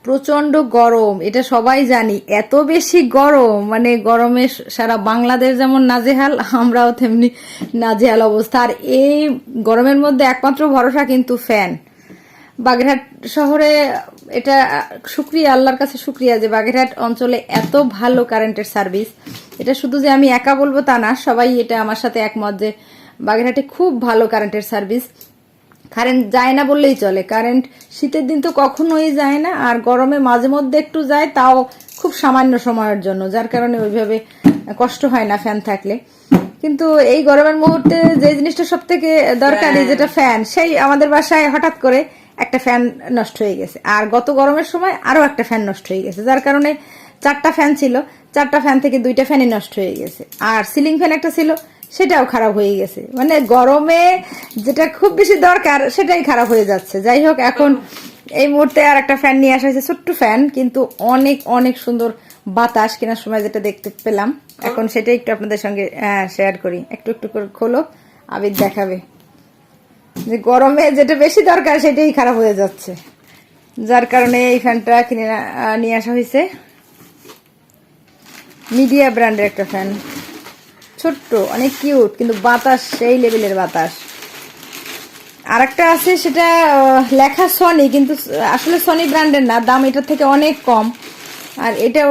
প্রচন্ড গরম, এটা সবাই জানি। এত বেশি গরম, মানে গরমে সারা বাংলাদেশ যেমন নাজেহাল, আমরাও তেমনি নাজেহাল অবস্থা। আর এই গরমের মধ্যে একমাত্র ভরসা কিন্তু ফ্যান। বাগেরহাট শহরে এটা শুক্রিয়া, আল্লাহর কাছে শুক্রিয়া যে বাগেরহাট অঞ্চলে এত ভালো কারেন্টের সার্ভিস। এটা শুধু যে আমি একা বলবো তা না, সবাই এটা আমার সাথে একমত যে বাগেরহাটে খুব ভালো কারেন্টের সার্ভিস। কারেন্ট যায় না বললেই চলে। কারেন্ট শীতের দিন তো কখনোই যায় না, আর গরমে মাঝে মধ্যে একটু যায়, তাও খুব সামান্য সময়ের জন্য, যার কারণে ওইভাবে কষ্ট হয় না ফ্যান থাকলে। কিন্তু এই গরমের মুহূর্তে যে জিনিসটা সব থেকে দরকারি, যেটা ফ্যান, সেই আমাদের বাসায় হঠাৎ করে একটা ফ্যান নষ্ট হয়ে গেছে। আর গত গরমের সময় আরো একটা ফ্যান নষ্ট হয়ে গেছে, যার কারণে 4টা ফ্যান ছিল, 4টা ফ্যান থেকে 2টা ফ্যানই নষ্ট হয়ে গেছে। আর সিলিং ফ্যান একটা ছিল, সেটাও খারাপ হয়ে গেছে। মানে গরমে যেটা খুব বেশি দরকার সেটাই খারাপ হয়ে যাচ্ছে। যাই হোক, এখন এই মুহূর্তে আর একটা ফ্যান নিয়ে আসা হয়েছে, ছোট্ট ফ্যান, কিন্তু অনেক অনেক সুন্দর বাতাস কেনার সময় যেটা দেখতে পেলাম। এখন সেটাই একটু আপনাদের সঙ্গে শেয়ার করি। একটু একটু করে খোলো, আবির দেখাবে যে গরমে যেটা বেশি দরকার সেটাই খারাপ হয়ে যাচ্ছে, যার কারণে এই ফ্যানটা কিনে নিয়ে আসা হয়েছে। মিডিয়া ব্র্যান্ডের একটা ফ্যান, ছোট্ট, অনেক কিউট, কিন্তু বাতাস সেই লেভেলের বাতাস। আর একটা আছে, সেটা লেখা সনি, কিন্তু আসলে সনি ব্র্যান্ডের না, দাম এটার থেকে অনেক কম। আর এটা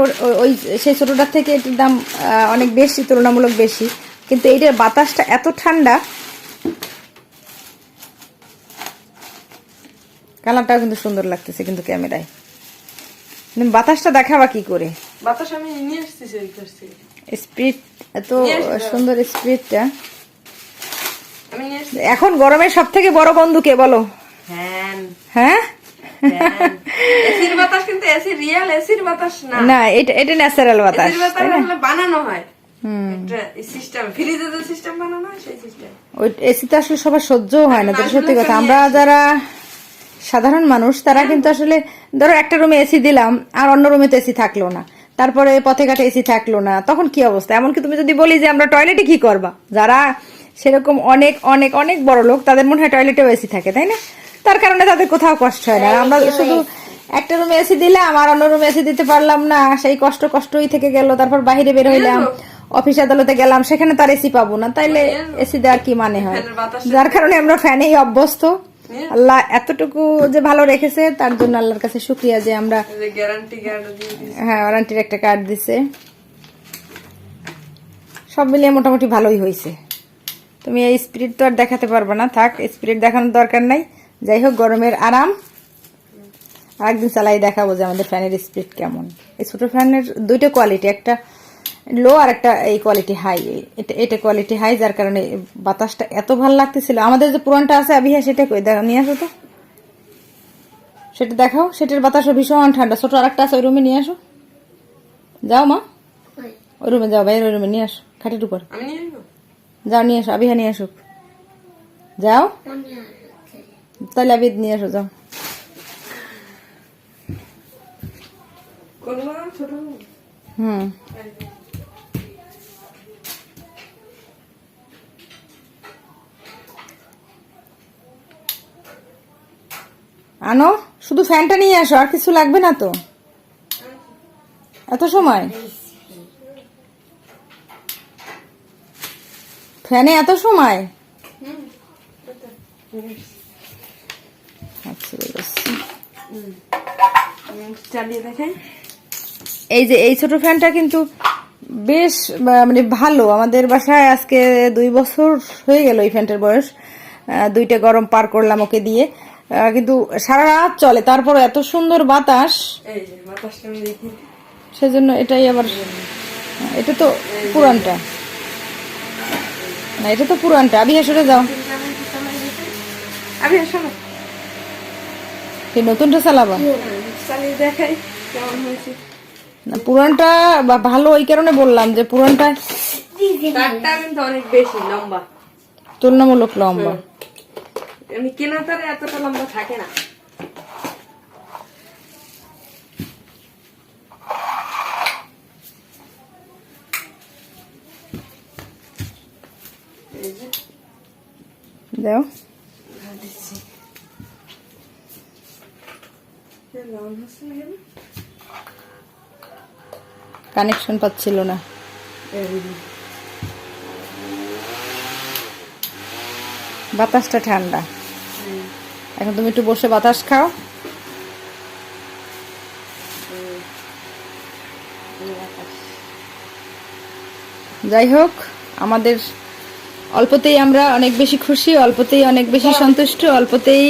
ওই সেই ছোটটার থেকে এটার দাম অনেক বেশি, তুলনামূলক বেশি, কিন্তু এইটার বাতাসটা এত ঠান্ডা। কালারটাও কিন্তু সুন্দর লাগতেছে কিন্তু ক্যামেরায়। বাতাসটা দেখাবা কি করে? বাতাস আমি নিয়ে আসছি। স্পিড এত সুন্দর, স্পিডটা। আমি নিয়ে আসছি। এখন গরমের সব থেকে বড় বন্ধু কে বলো? ফ্যান। হ্যাঁ, এসির বাতাস, কিন্তু এসি রিয়েল এসির বাতাস না। না, এটা ন্যাচারাল বাতাস, এসির বাতাস তাই না? বানানো হয় একটা সিস্টেম, ফ্রিজে যে সিস্টেম বানানো হয় সেই সিস্টেম। ওই এসিতে আসলে সবার সহ্যও হয় না, যেটা সত্যি কথা। আমরা যারা সাধারণ মানুষ, তারা কিন্তু আসলে ধরো একটা রুমে এসি দিলাম, আর অন্য রুমে তো এসি থাকলো না, তারপরে পথে ঘাটে এসি থাকলো না, তখন কি অবস্থা? এমনকি তুমি যদি বলি যে আমরা টয়লেটে কি করবা, যারা সেরকম অনেক অনেক অনেক বড় লোক, তাদের মনে হয় টয়লেটেও এসি থাকে, তাই না? তার কারণে তাদের কোথাও কষ্ট হয় না। আমরা শুধু একটা রুমে এসি দিলাম আর অন্য রুমে এসি দিতে পারলাম না, সেই কষ্টই থেকে গেল। তারপর বাইরে বের হইলাম, অফিস আদালতে গেলাম, সেখানে তার এসি পাবো না, তাইলে এসি দেওয়ার কি মানে হয়? যার কারণে আমরা ফ্যানেই অভ্যস্ত। আল্লাহ এতটুকু যে ভালো রেখেছে, তার জন্য আল্লাহর কাছে শুকরিয়া যে আমরা হ্যাঁ, ওয়ারেন্টির একটা কার্ড দিছে। সব মিলিয়ে মোটামুটি ভালোই হয়েছে। তুমি এই স্পিরিট তো আর দেখাতে পারবে না, থাক, স্পিরিট দেখানোর দরকার নাই। যাই হোক, গরমের আরাম। আরেকদিন চালাই দেখাবো যে আমাদের ফ্যানের স্পিরিট কেমন। এই ছোট ফ্যানের 2টা কোয়ালিটি, একটা লো আর একটা এই কোয়ালিটি হাই। এটা কোয়ালিটি হাই, যার কারণে বাতাসটা এত ভালো লাগতেছিল। আমাদের যে পুরানটা আছে আবিহা, সেটা কই দেখো, নিয়ে আসো তো, সেটা দেখাও। সেটার বাতাসও ভীষণ ঠান্ডা। ছোট আরেকটা আছে, ওই রুমে নিয়ে আসো। যাও মা, ওই রুমে যাও, বাইরে ওই রুমে নিয়ে আসো, খাটের উপর যাও, নিয়ে আসো। আবিহা নিয়ে আসুক, যাও তাহলে। আবিদ নিয়ে আসো, যাও। হুম, আনো, শুধু ফ্যানটা নিয়ে আসো, আর কিছু লাগবে না তো। এত সময় ফ্যানে, এত সময়? আচ্ছা, চালিয়ে দেখেন। এই যে এই ছোট ফ্যানটা কিন্তু বেশ মানে ভালো। আমাদের বাসায় আজকে 2 বছর হয়ে গেল এই ফ্যানটার বয়স। 2টা গরম পার করলাম ওকে দিয়ে, কিন্তু সারা রাত চলে, তারপর এত সুন্দর বাতাস। সেজন্য এটাই আবার, এটা তো পুরানটা না, এটা তো পুরানটা। আবিহা সরে যাও, এই নতুনটা চালাবা। দেখাই কেমন হয়েছে। না, পুরানটা ভালো, ওই কারণে বললাম যে পুরানটা কিন্তু অনেক বেশি লম্বা, তুলনামূলক লম্বা। আমি কেনা তারে এতটা লম্বা থাকে না। দাও, রাউন্ড হচ্ছে না কেন? কানেকশন পাচ্ছিল না। বাতাসটা ঠান্ডা, এখন তুমি একটু বসে বাতাস খাও। যাই হোক, আমাদের অল্পতেই আমরা অনেক বেশি খুশি, অল্পতেই অনেক বেশি সন্তুষ্ট, অল্পতেই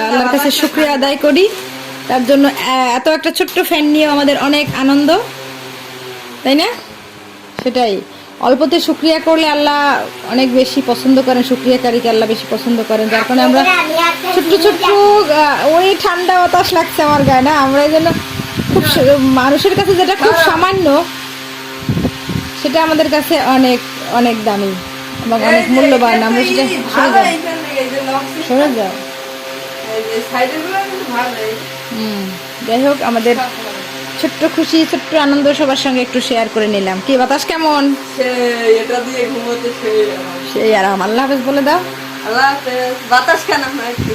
আল্লাহর কাছে শুকরিয়া আদায় করি। তার জন্য এত একটা ছোট্ট ফ্যান নিয়েও আমাদের অনেক আনন্দ, তাই না? সেটাই, অল্পতে শুকরিয়া করলে আল্লাহ অনেক বেশি পছন্দ করেন, শুকরিয়াকারীকে আল্লাহ বেশি পছন্দ করেন। যার কারণে আমরা ছোট্ট ছোট্ট ওই ঠান্ডা বাতাস লাগছে আমার গায়ে না, আমরা এই জন্য খুব মানুষের কাছে যেটা খুব সামান্য, সেটা আমাদের কাছে অনেক অনেক দামি এবং অনেক মূল্যবান। আমরা সেটা ভালো এইখানে এই যে লক সরে যাও। এই যে সাইডের গুলো কিন্তু ভালো। যাই হোক, আমাদের ছোট্ট খুশি, ছোট্ট আনন্দ সবার সঙ্গে একটু শেয়ার করে নিলাম। কি বাতাস কেমন? এটা দিয়ে ঘুমোতে সেই সেই আরাম। আল্লাহ হাফেজ বলে দাও। আল্লাহ হাফেজ। বাতাস কেন হয় একটু